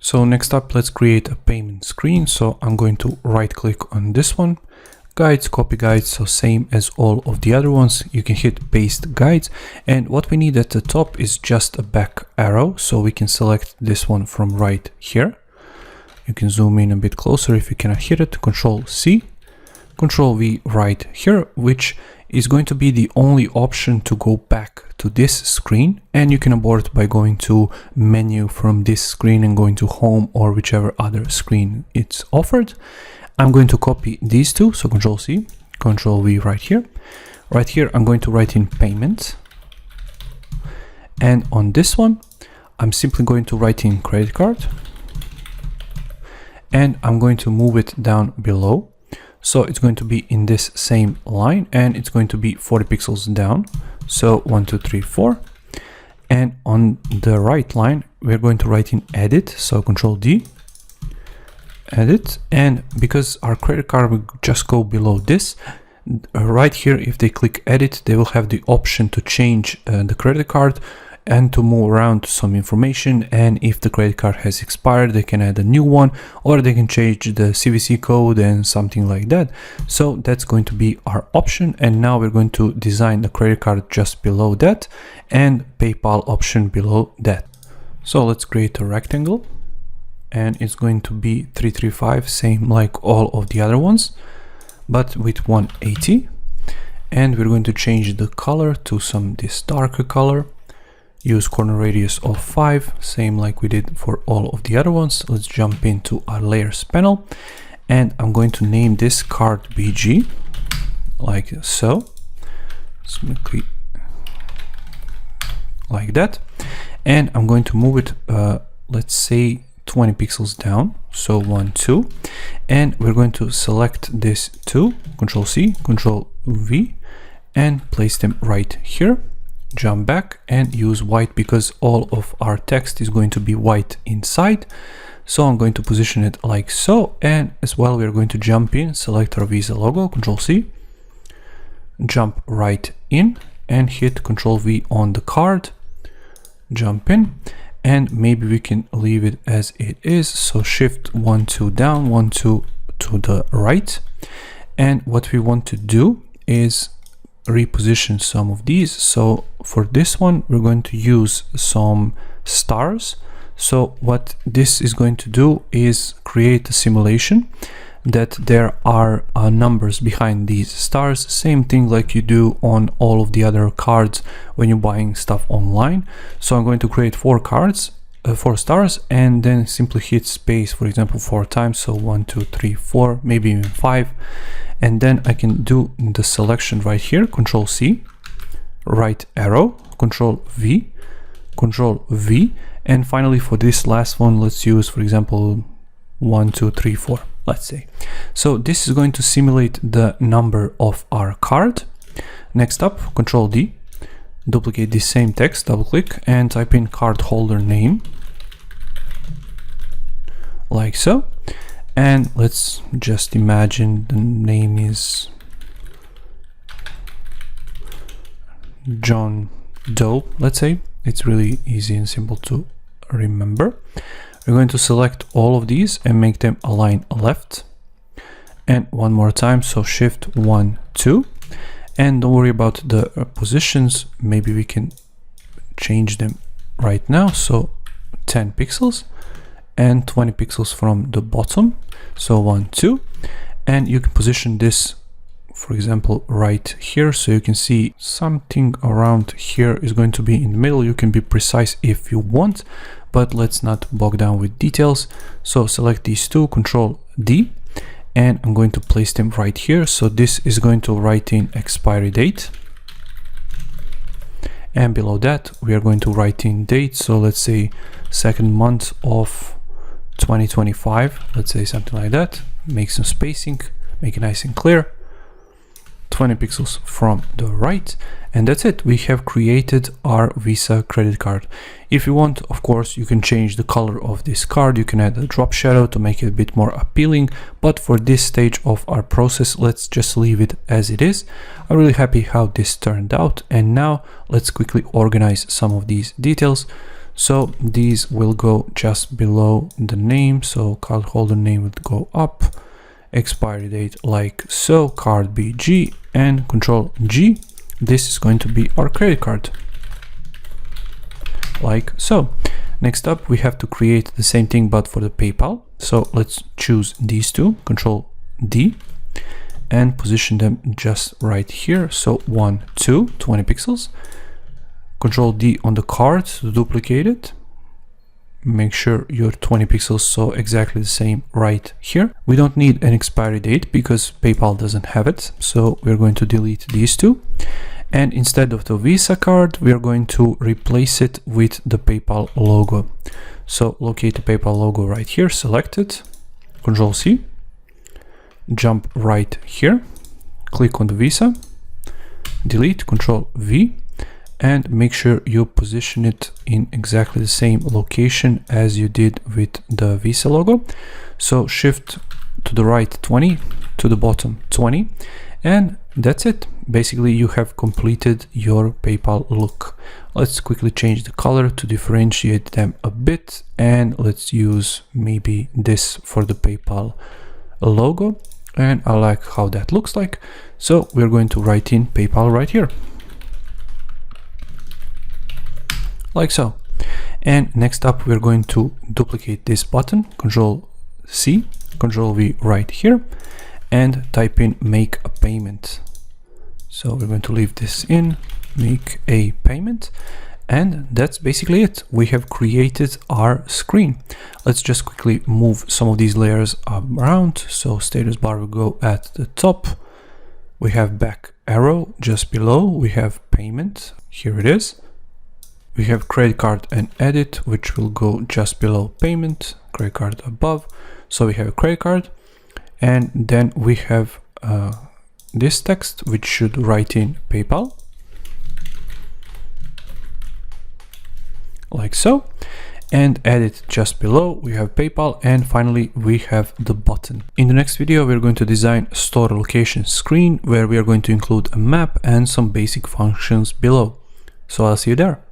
So next up, let's create a payment screen. So I'm going to right click on this one, guides, copy guides. So same as all of the other ones, you can hit paste guides. And what we need at the top is just a back arrow. So we can select this one from right here. You can zoom in a bit closer if you cannot hit it. Control C, Control V right here, which is going to be the only option to go back to this screen, and you can abort by going to menu from this screen and going to home or whichever other screen it's offered. I'm going to copy these two, so Control C, Control V right here. Right here I'm going to write in payment, and on this one I'm simply going to write in credit card, and I'm going to move it down below. So it's going to be in this same line, and it's going to be 40 pixels down. So 1, 2, 3, 4. And on the right line, we're going to write in edit. So Control D, edit. And because our credit card will just go below this, right here, if they click edit, they will have the option to change the credit card and to move around some information. And if the credit card has expired, they can add a new one, or they can change the CVC code and something like that. So that's going to be our option. And now we're going to design the credit card just below that and PayPal option below that. So let's create a rectangle, and it's going to be 335, same like all of the other ones, but with 180. And we're going to change the color to this darker color. Use corner radius of 5, same like we did for all of the other ones. Let's jump into our layers panel, and I'm going to name this card BG, like so. Simply like that. And I'm going to move it, let's say 20 pixels down. So 1, 2. And we're going to select this two, Control C, Control V, and place them right here. Jump back and use white because all of our text is going to be white inside. So I'm going to position it like so, and as well we're going to jump in, select our Visa logo, Control C, jump right in and hit Control V on the card, jump in, and maybe we can leave it as it is. So Shift 1, 2 down, 1, 2 to the right. And what we want to do is reposition some of these. So for this one, we're going to use some stars. So what this is going to do is create a simulation that there are numbers behind these stars. Same thing like you do on all of the other cards when you're buying stuff online. So I'm going to create 4 cards, 4 stars, and then simply hit space, for example, 4 times. So 1, 2, 3, 4, maybe even 5. And then I can do the selection right here, Control C, right arrow, Control V, and finally for this last one, let's use, for example, 1, 2, 3, 4, let's say. So this is going to simulate the number of our card. Next up, Control D, duplicate the same text, double click, and type in card holder name, like so. And let's just imagine the name is John Doe, let's say. It's really easy and simple to remember. We're going to select all of these and make them align left. And one more time, so Shift 1, 2. And don't worry about the positions. Maybe we can change them right now. So 10 pixels. And 20 pixels from the bottom, so 1, 2, and you can position this, for example, right here, so you can see something around here is going to be in the middle. You can be precise if you want, but let's not bog down with details. So select these two, Control D, and I'm going to place them right here. So this is going to write in expiry date, and below that we are going to write in date. So let's say 2nd month of 2025, let's say something like that. Make some spacing, make it nice and clear. 20 pixels from the right, and that's it. We have created our Visa credit card. If you want, of course, you can change the color of this card. You can add a drop shadow to make it a bit more appealing, but for this stage of our process, let's just leave it as it is. I'm really happy how this turned out, and now let's quickly organize some of these details. So these will go just below the name. So cardholder name would go up, expiry date like so, card BG, and Control G. This is going to be our credit card, like so. Next up, we have to create the same thing but for the PayPal. So let's choose these two, Control D, and position them just right here. So 1, 2, 20 pixels. Control D on the card to duplicate it. Make sure your 20 pixels so exactly the same right here. We don't need an expiry date because PayPal doesn't have it. So we're going to delete these two. And instead of the Visa card, we are going to replace it with the PayPal logo. So locate the PayPal logo right here, select it, Control C, jump right here, click on the Visa, delete, Control V, and make sure you position it in exactly the same location as you did with the Visa logo. So shift to the right 20, to the bottom 20, and that's it. Basically, you have completed your PayPal look. Let's quickly change the color to differentiate them a bit, and let's use maybe this for the PayPal logo, and I like how that looks like. So we're going to write in PayPal right here, like so. And next up, we're going to duplicate this button, Control C, Control V right here, and type in make a payment. So we're going to leave this in, make a payment, and that's basically it. We have created our screen. Let's just quickly move some of these layers around. So status bar will go at the top. We have back arrow just below. We have payment. Here it is. We have credit card and edit, which will go just below payment, credit card above. So we have a credit card, and then we have this text, which should write in PayPal, like so, and edit just below. We have PayPal, and finally we have the button. In the next video, we're going to design a store location screen where we are going to include a map and some basic functions below. So I'll see you there.